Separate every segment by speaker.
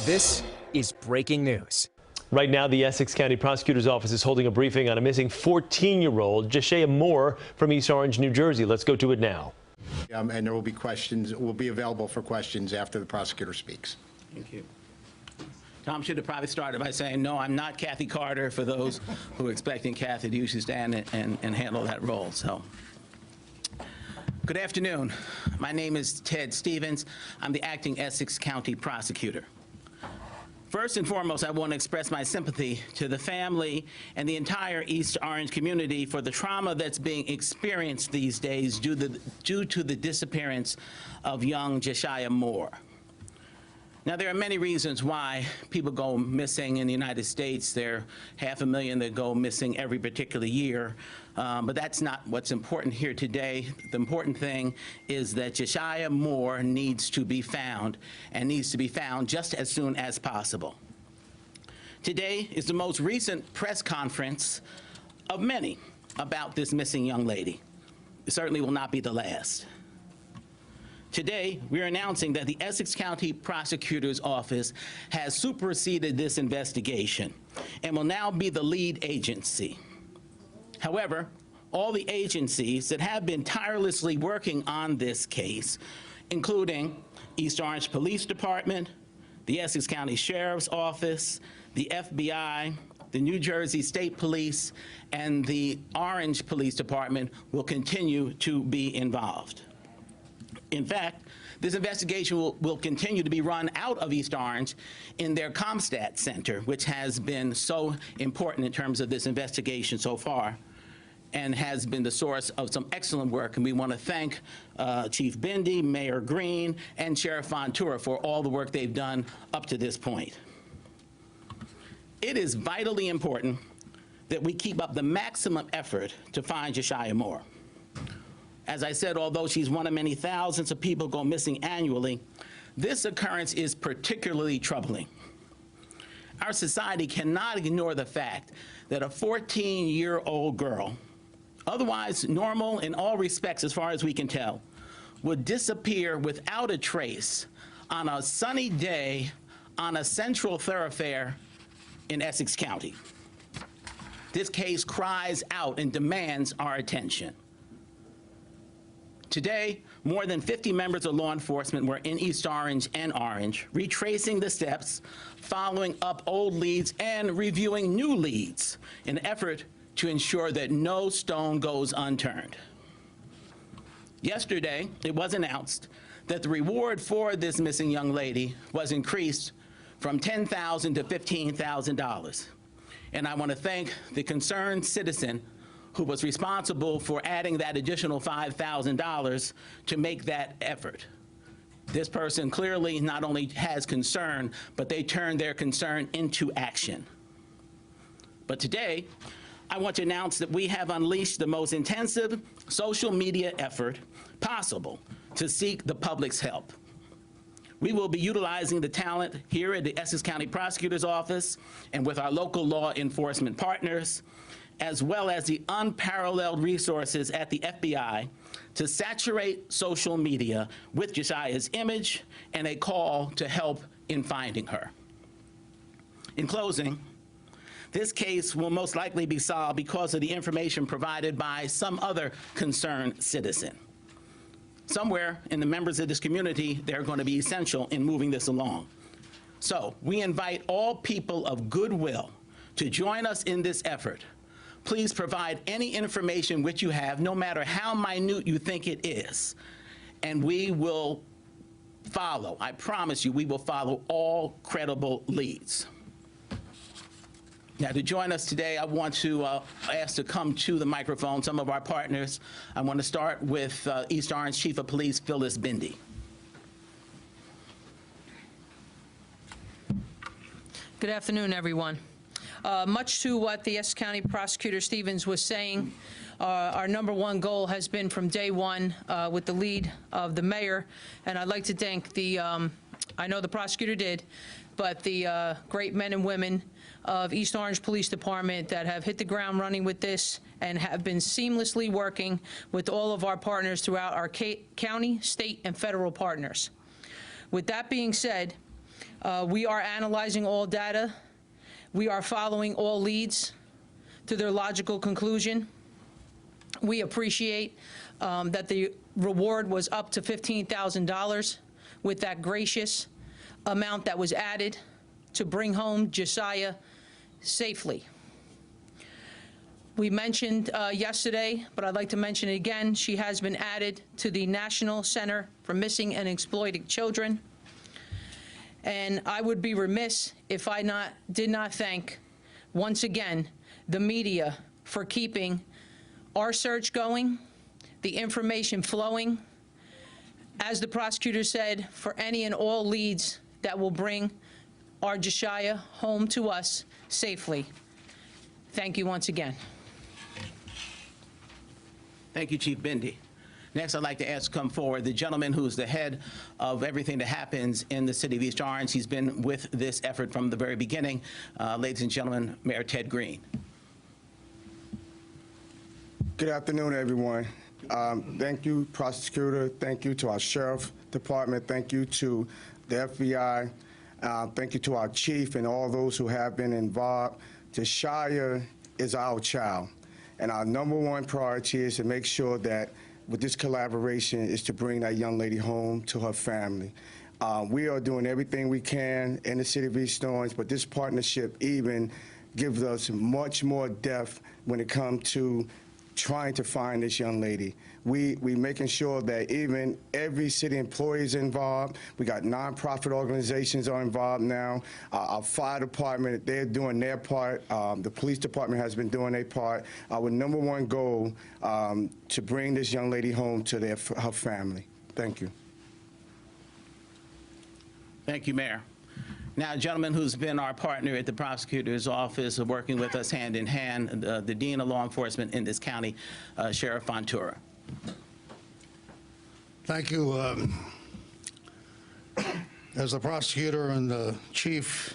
Speaker 1: This is breaking news.
Speaker 2: Right now, the Essex County Prosecutor's Office is holding a briefing on a missing 14-year-old, Jashyah Moore from East Orange, New Jersey. Let's go to it now.
Speaker 3: And there will be questions, will be available for questions after the prosecutor speaks.
Speaker 4: Thank you. Tom should have probably started by saying, no, I'm not Kathy Carter, for those who are expecting Kathy to usually stand and handle that role. So, good afternoon. My name is Ted Stevens. I'm the acting Essex County Prosecutor. First and foremost, I want to express my sympathy to the family and the entire East Orange community for the trauma that's being experienced these days due to the disappearance of young Jashyah Moore. Now, there are many reasons why people go missing in the United States. There are 500,000 that go missing every particular year, but that's not what's important here today. The important thing is that Jashyah Moore needs to be found, and needs to be found just as soon as possible. Today is the most recent press conference of many about this missing young lady. It certainly will not be the last. Today, we're announcing that the Essex County Prosecutor's Office has superseded this investigation and will now be the lead agency. However, all the agencies that have been tirelessly working on this case, including East Orange Police Department, the Essex County Sheriff's Office, the FBI, the New Jersey State Police, and the Orange Police Department, will continue to be involved. In fact, this investigation will continue to be run out of East Orange in their Comstat Center, which has been so important in terms of this investigation so far and has been the source of some excellent work. And we want to thank Chief Bindi, Mayor Green, and Sheriff Ventura for all the work they've done up to this point. It is vitally important that we keep up the maximum effort to find Jashyah Moore. As I said, although she's one of many thousands of people go missing annually, this occurrence is particularly troubling. Our society cannot ignore the fact that a 14-year-old girl, otherwise normal in all respects as far as we can tell, would disappear without a trace on a sunny day on a central thoroughfare in Essex County. This case cries out and demands our attention. Today, more than 50 members of law enforcement were in East Orange and Orange, retracing the steps, following up old leads, and reviewing new leads in an effort to ensure that no stone goes unturned. Yesterday, it was announced that the reward for this missing young lady was increased from $10,000 to $15,000. And I want to thank the concerned citizen who was responsible for adding that additional $5,000 to make that effort. This person clearly not only has concern, but they turned their concern into action. But today, I want to announce that we have unleashed the most intensive social media effort possible to seek the public's help. We will be utilizing the talent here at the Essex County Prosecutor's Office and with our local law enforcement partners, as well as the unparalleled resources at the FBI to saturate social media with Jashyah's image and a call to help in finding her. In closing, this case will most likely be solved because of the information provided by some other concerned citizen. Somewhere in the members of this community, they're going to be essential in moving this along. So we invite all people of goodwill to join us in this effort. Please provide any information which you have, no matter how minute you think it is, and we will follow. I promise you, we will follow all credible leads. Now, to join us today, I want to ask to come to the microphone some of our partners. I want to start with East Orange Chief of Police Phyllis Bindi.
Speaker 5: Good afternoon, everyone. Much to what the Essex County Prosecutor Stevens was saying, our #1 goal has been from day one with the lead of the mayor, and I'd like to thank the, I know the prosecutor did, but the great men and women of East Orange Police Department that have hit the ground running with this and have been seamlessly working with all of our partners throughout our county, state, and federal partners. With that being said, We are analyzing all data. We are following all leads to their logical conclusion. We appreciate that the reward was up to $15,000 with that gracious amount that was added to bring home Jashyah safely. We mentioned yesterday, but I'd like to mention it again, she has been added to the National Center for Missing and Exploited Children. And I would be remiss if I did not thank, once again, the media for keeping our search going, the information flowing, as the prosecutor said, for any and all leads that will bring our Jashyah home to us safely. Thank you once again.
Speaker 4: Thank you, Chief Bindi. Next, I'd like to ask to come forward the gentleman who's the head of everything that happens in the city of East Orange. He's been with this effort from the very beginning. Ladies and gentlemen, Mayor Ted Green.
Speaker 6: Good afternoon, everyone. Thank you, Prosecutor. Thank you to our Sheriff Department. Thank you to the FBI. Thank you to our Chief and all those who have been involved. Jashyah is our child, and our #1 priority is to make sure that with this collaboration is to bring that young lady home to her family. We are doing everything we can in the city of East Orange, but this partnership even gives us much more depth when it comes to trying to find this young lady. We making sure that even every city employee is involved. We got nonprofit organizations are involved now. Our fire department, they're doing their part. The police department has been doing their part. Our #1 goal to bring this young lady home to her family. Thank you.
Speaker 4: Thank you, Mayor. Now, a gentleman who's been our partner at the prosecutor's office, working with us hand in hand, the Dean of Law Enforcement in this county, Sheriff Fontura.
Speaker 7: Thank you. As the prosecutor and the chief,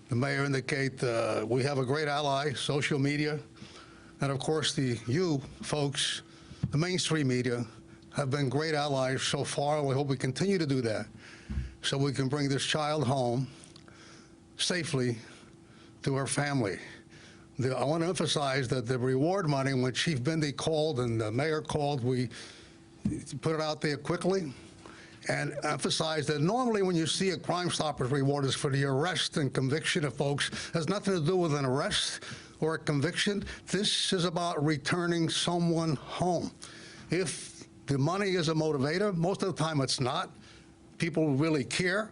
Speaker 7: the mayor indicate, we have a great ally, social media, and of course you folks, the mainstream media, have been great allies so far. We hope we continue to do that, so we can bring this child home safely to her family. I want to emphasize that the reward money, when Chief Bindi called and the mayor called, we put it out there quickly and emphasize that normally when you see a Crime Stoppers reward is for the arrest and conviction of folks. It has nothing to do with an arrest or a conviction. This is about returning someone home. If the money is a motivator, most of the time it's not. People really care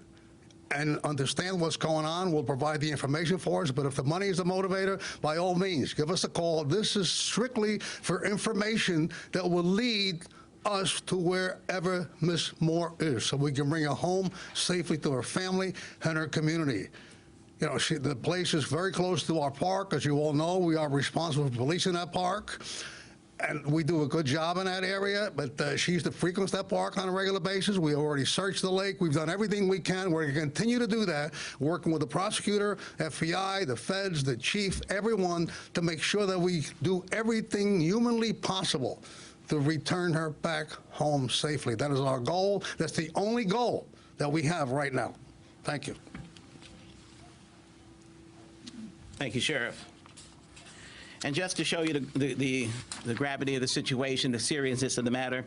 Speaker 7: and understand what's going on, will provide the information for us. But if the money is a motivator, by all means, give us a call. This is strictly for information that will lead us to wherever Miss Moore is, so we can bring her home safely to her family and her community. You know, the place is very close to our park. As you all know, we are responsible for policing that park. And we do a good job in that area, but she used to frequent that park on a regular basis. We already searched the lake. We've done everything we can. We're going to continue to do that, working with the prosecutor, FBI, the feds, the chief, everyone, to make sure that we do everything humanly possible to return her back home safely. That is our goal. That's the only goal that we have right now. Thank you.
Speaker 4: Thank you, Sheriff. And just to show you the gravity of the situation, the seriousness of the matter,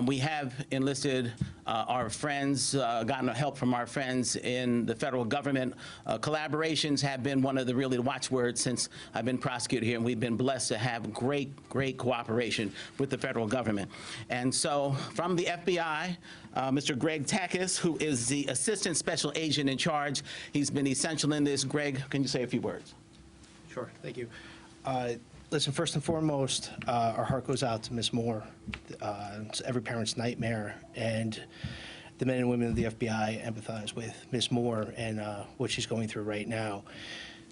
Speaker 4: we have enlisted our friends, gotten help from our friends in the federal government. Collaborations have been one of the really watchwords since I've been prosecutor here, and we've been blessed to have great cooperation with the federal government. And so from the FBI, Mr. Greg Takis, who is the Assistant Special Agent in charge, he's been essential in this. Greg, can you say a few words?
Speaker 8: Sure, thank you. Listen, first and foremost, our heart goes out to Ms. Moore. It's every parent's nightmare, and the men and women of the FBI empathize with Ms. Moore and what she's going through right now.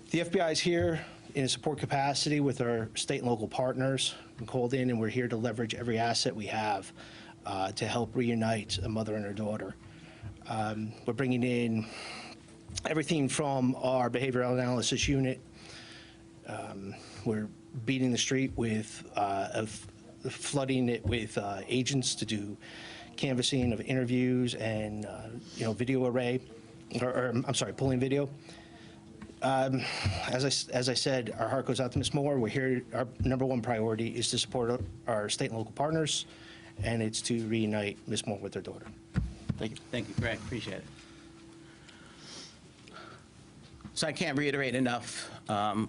Speaker 8: The FBI is here in a support capacity with our state and local partners. We're called in, and we're here to leverage every asset we have to help reunite a mother and her daughter. We're bringing in everything from our behavioral analysis unit. We're beating the street with flooding it with agents to do canvassing of interviews and video array. I'm sorry, pulling video. As I said, our heart goes out to Ms. Moore. We're here. Our #1 priority is to support our state and local partners, and it's to reunite Ms. Moore with her daughter. Thank you.
Speaker 4: Thank you, Greg. Appreciate it. So I can't reiterate enough.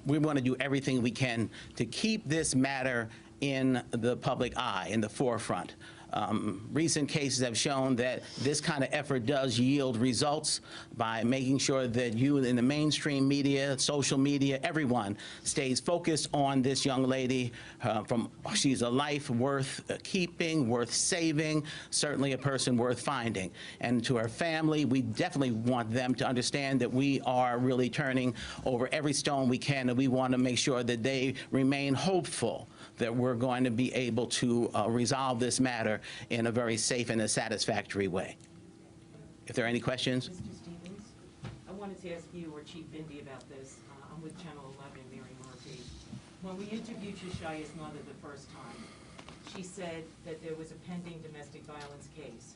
Speaker 4: We want to do everything we can to keep this matter in the public eye, in the forefront. Recent cases have shown that this kind of effort does yield results by making sure that you in the mainstream media, social media, everyone stays focused on this young lady. She's a life worth keeping, worth saving, certainly a person worth finding. And to her family, we definitely want them to understand that we are really turning over every stone we can, and we want to make sure that they remain hopeful that we're going to be able to resolve this matter in a very safe and a satisfactory way. If there are any questions?
Speaker 9: Mr. Stevens, I wanted to ask you or Chief Indy about this. I'm with Channel 11, Mary Murphy. When we interviewed Jashyah's mother the first time, she said that there was a pending domestic violence case.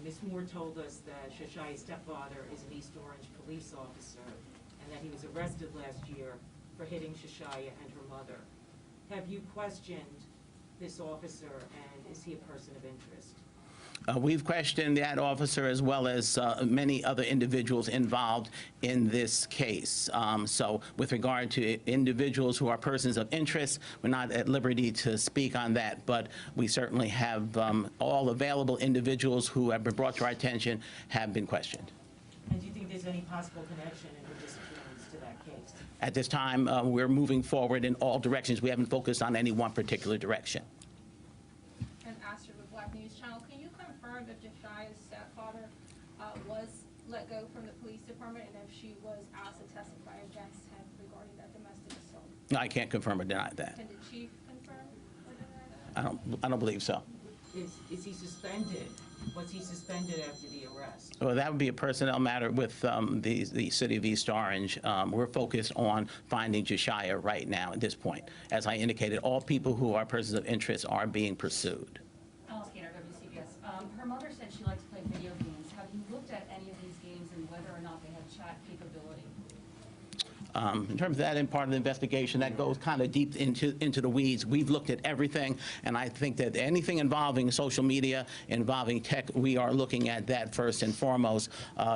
Speaker 9: Ms. Moore told us that Jashyah's stepfather is an East Orange police officer and that he was arrested last year for hitting Jashyah and her mother. Have you questioned this officer, and is he a person of interest?
Speaker 4: We've questioned that officer as well as many other individuals involved in this case. So with regard to individuals who are persons of interest, we're not at liberty to speak on that, but we certainly have all available individuals who have been brought to our attention have been questioned.
Speaker 9: And do you think there's any possible connection in her disappearance to that case?
Speaker 4: At this time, we're moving forward in all directions. We haven't focused on any one particular direction.
Speaker 10: And Astor with Black News Channel, can you confirm if Jashyah's stepfather was let go from the police department and if she was asked to testify against him regarding that domestic assault?
Speaker 4: No, I can't confirm or deny that.
Speaker 10: Can the chief confirm or deny that?
Speaker 4: I don't believe so.
Speaker 9: Is he suspended? Was he suspended after the arrest?
Speaker 4: Well, that would be a personnel matter with the city of East Orange. We're focused on finding Jashyah right now at this point. As I indicated, all people who are persons of interest are being pursued.
Speaker 11: Her mother said she likes to play video games. Have you looked at any of these games and whether or not they have chat capability?
Speaker 4: In terms of that in part of the investigation, that goes kind of deep into the weeds. We've looked at everything, and I think that anything involving social media, involving tech, we are looking at that first and foremost.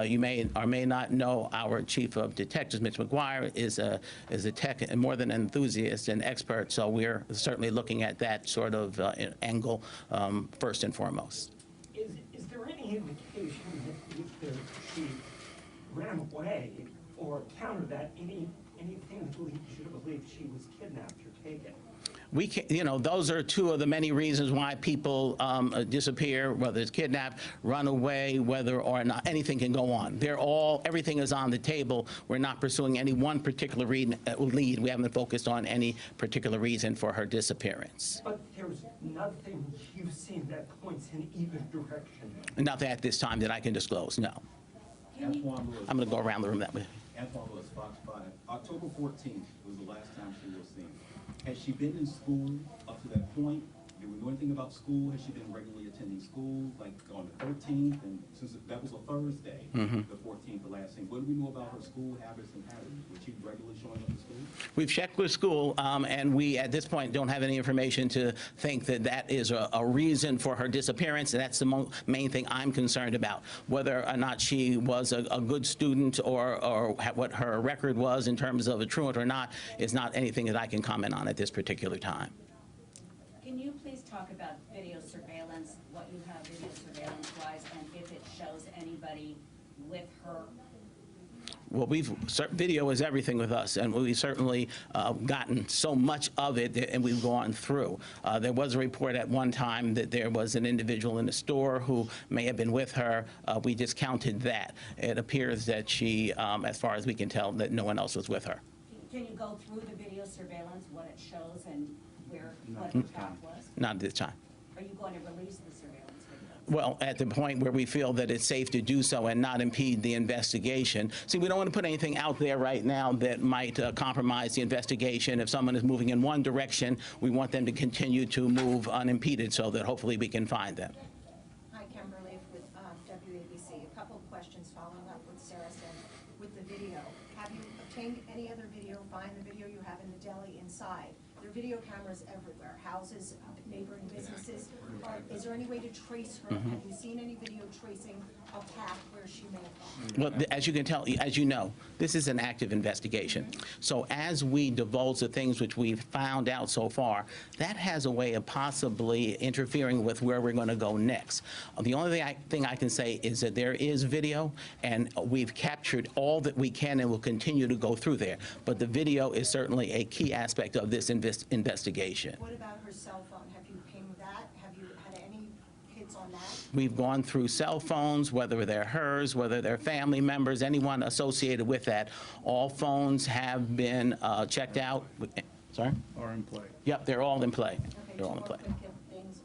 Speaker 4: You may or may not know our chief of detectives, Mitch McGuire, is a tech and more than an enthusiast and expert, so we're certainly looking at that sort of angle first and foremost.
Speaker 12: Is there any indication that she ran away or countered that anything that should have believed she was kidnapped or taken?
Speaker 4: We can, those are two of the many reasons why people disappear, whether it's kidnapped, run away, whether or not anything can go on. Everything is on the table. We're not pursuing any one particular lead. We haven't focused on any particular reason for her disappearance.
Speaker 12: But there's nothing you've seen that points in either direction.
Speaker 4: Nothing at this time that I can disclose, no. I'm going to go around the room that way.
Speaker 13: Antoine Lewis, Fox 5. October 14th was the last time she was seen. Has she been in school up to that point? Do we know anything about school? Has she been regularly attending school, like on the 13th? And since that was a Thursday, the 14th, the last thing, what do we know about her school habits and patterns? Was she regularly showing up to school?
Speaker 4: We've checked with school, and we, at this point, don't have any information to think that that is a reason for her disappearance. And that's the main thing I'm concerned about. Whether or not she was a good student or what her record was in terms of a truant or not is not anything that I can comment on at this particular time.
Speaker 11: Can you please talk about video surveillance, what you have video surveillance-wise, and if it shows anybody with her?
Speaker 4: Well, video is everything with us, and we've certainly gotten so much of it, and we've gone through. There was a report at one time that there was an individual in the store who may have been with her. We discounted that. It appears that she, as far as we can tell, that no one else was with her.
Speaker 11: Can you go through the video surveillance, what it shows, and what the path was?
Speaker 4: Not at this time.
Speaker 11: Are you going to release the surveillance video?
Speaker 4: Well, at the point where we feel that it's safe to do so and not impede the investigation. See, we don't want to put anything out there right now that might compromise the investigation. If someone is moving in one direction, we want them to continue to move unimpeded so that hopefully we can find them.
Speaker 14: Hi, Kimberly with WABC. A couple of questions following up with Sarah video. Have you obtained any other video? Find the video you have in the deli inside. There are video cameras everywhere, houses, neighboring businesses. Is there any way to trace her? Have you seen any video tracing a path where she may have gone?
Speaker 4: Well, as you can tell, as you know, this is an active investigation. So as we divulge the things which we've found out so far, that has a way of possibly interfering with where we're going to go next. The only thing I can say is that there is video, and we've captured all that we can and will continue to go through there. But the video is certainly a key aspect of this investigation.
Speaker 14: What about her cell phone? Have you pinged that? Have you had any hits on that?
Speaker 4: We've gone through cell phones, whether they're hers, whether they're family members, anyone associated with that. All phones have been checked out. Sorry?
Speaker 15: Are in play.
Speaker 4: Yep, they're all in play.
Speaker 14: Okay,
Speaker 4: They're all in
Speaker 14: two
Speaker 4: play.
Speaker 14: more quick things.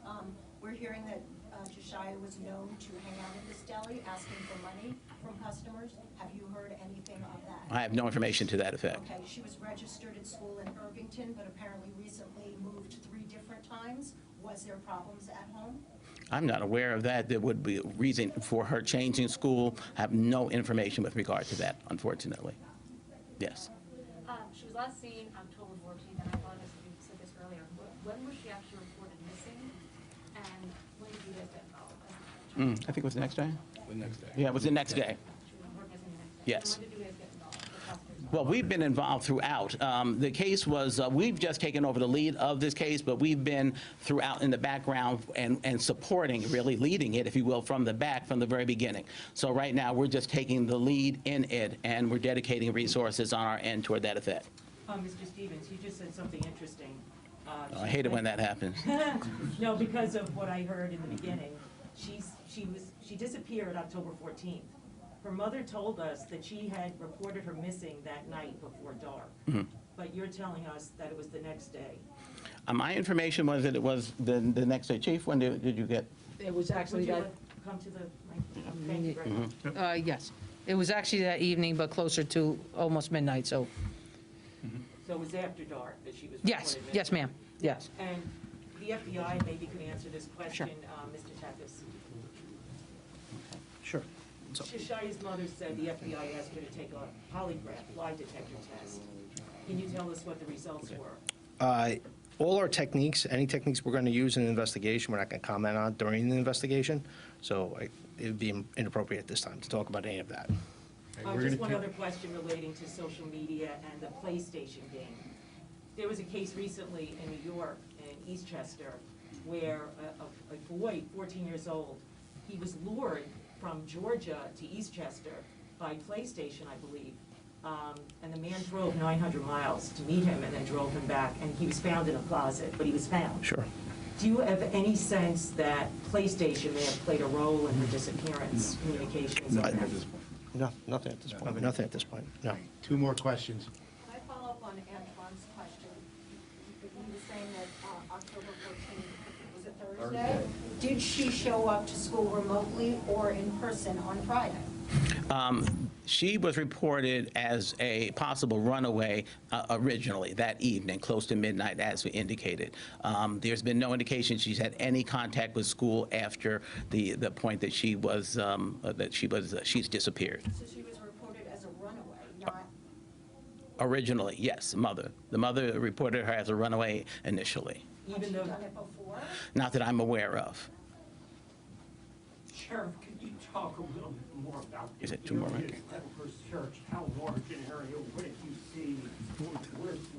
Speaker 14: We're hearing that Jashyah was known to hang out at this deli asking for money from customers. Have you heard anything of that?
Speaker 4: I have no information to that effect.
Speaker 14: Okay, she was registered at school in Irvington, but apparently recently moved 3 different times. Was there problems at home?
Speaker 4: I'm not aware of that. There would be a reason for her changing school. I have no information with regard to that, unfortunately. Yes.
Speaker 16: She was last seen October 14th, and I apologize if you said this earlier. When was she actually reported missing, and when did you guys get involved?
Speaker 4: I think it was the next day?
Speaker 15: The next day.
Speaker 4: Yeah, it was the next day.
Speaker 16: She was reported missing the next day.
Speaker 4: Yes.
Speaker 16: And when did you guys get involved? The prosecutors?
Speaker 4: Well, we've been involved throughout. The case was, we've just taken over the lead of this case, but we've been throughout in the background and supporting, really leading it, if you will, from the back, from the very beginning. So right now, we're just taking the lead in it, and we're dedicating resources on our end toward that effect.
Speaker 9: Mr. Stevens, you just said something interesting.
Speaker 4: I hate it when that happens.
Speaker 9: No, because of what I heard in the beginning. She disappeared October 14th. Her mother told us that she had reported her missing that night before dark. But you're telling us that it was the next day.
Speaker 4: My information was that it was the next day. Chief, when did you get?
Speaker 5: It was actually
Speaker 9: Would you
Speaker 5: that,
Speaker 9: come to the mic? Thank you very much.
Speaker 5: yes. It was actually that evening, but closer to almost midnight, so,
Speaker 9: So it was after dark that she was reported
Speaker 5: yes,
Speaker 9: missing?
Speaker 5: yes, ma'am, yes.
Speaker 9: And the FBI maybe could answer this question, Mr. Tekis.
Speaker 8: Sure.
Speaker 9: Jashyah's mother said the FBI asked her to take a polygraph lie detector test. Can you tell us what the results were?
Speaker 8: All our techniques, any techniques we're going to use in an investigation, we're not going to comment on during the investigation. So it would be inappropriate at this time to talk about any of that.
Speaker 9: Just one other question relating to social media and the PlayStation game. There was a case recently in New York, in Eastchester, where a boy, 14 years old, he was lured from Georgia to Eastchester by PlayStation, I believe. And the man drove 900 miles to meet him and then drove him back, and he was found in a closet, but he was found.
Speaker 8: Sure.
Speaker 9: Do you have any sense that PlayStation may have played a role in her disappearance, communications?
Speaker 8: No, nothing at this point. Nothing at this point, no.
Speaker 3: 2 more questions.
Speaker 14: Can I follow up on Antoine's question? He was saying that October 14th was a Thursday. Did she show up to school remotely or in person on Friday?
Speaker 4: She was reported as a possible runaway originally that evening, close to midnight, as we indicated. There's been no indication she's had any contact with school after the point that she's disappeared.
Speaker 14: So she was reported as a runaway, not...
Speaker 4: Originally, yes, the mother reported her as a runaway initially.
Speaker 14: Even though... done it before?
Speaker 4: Not that I'm aware of.
Speaker 12: Sheriff, could you talk a little bit more about
Speaker 4: Is it 2 more?
Speaker 12: the First Church? How large an area? What did you see?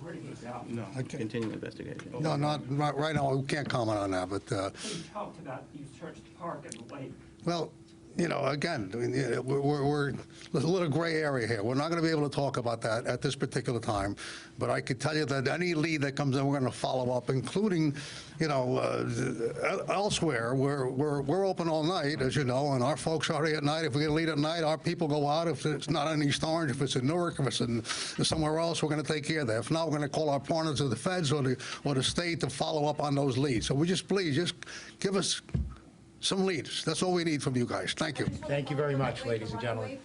Speaker 12: Where did you go?
Speaker 4: No, continuing investigation.
Speaker 7: No, not right now. We can't comment on that. But
Speaker 12: You talked about East Church Park and the lake.
Speaker 7: well, you know, again, there's a little gray area here. We're not going to be able to talk about that at this particular time. But I could tell you that any lead that comes in, we're going to follow up, including, you know, elsewhere. We're open all night, as you know, and our folks are here at night. If we get a lead at night, our people go out. If it's not in East Orange, if it's in Newark, if it's in somewhere else, we're going to take care of that. If not, we're going to call our partners of the feds or the state to follow up on those leads. So we please give us some leads. That's all we need from you guys. Thank you.
Speaker 3: Thank you very much, ladies and gentlemen.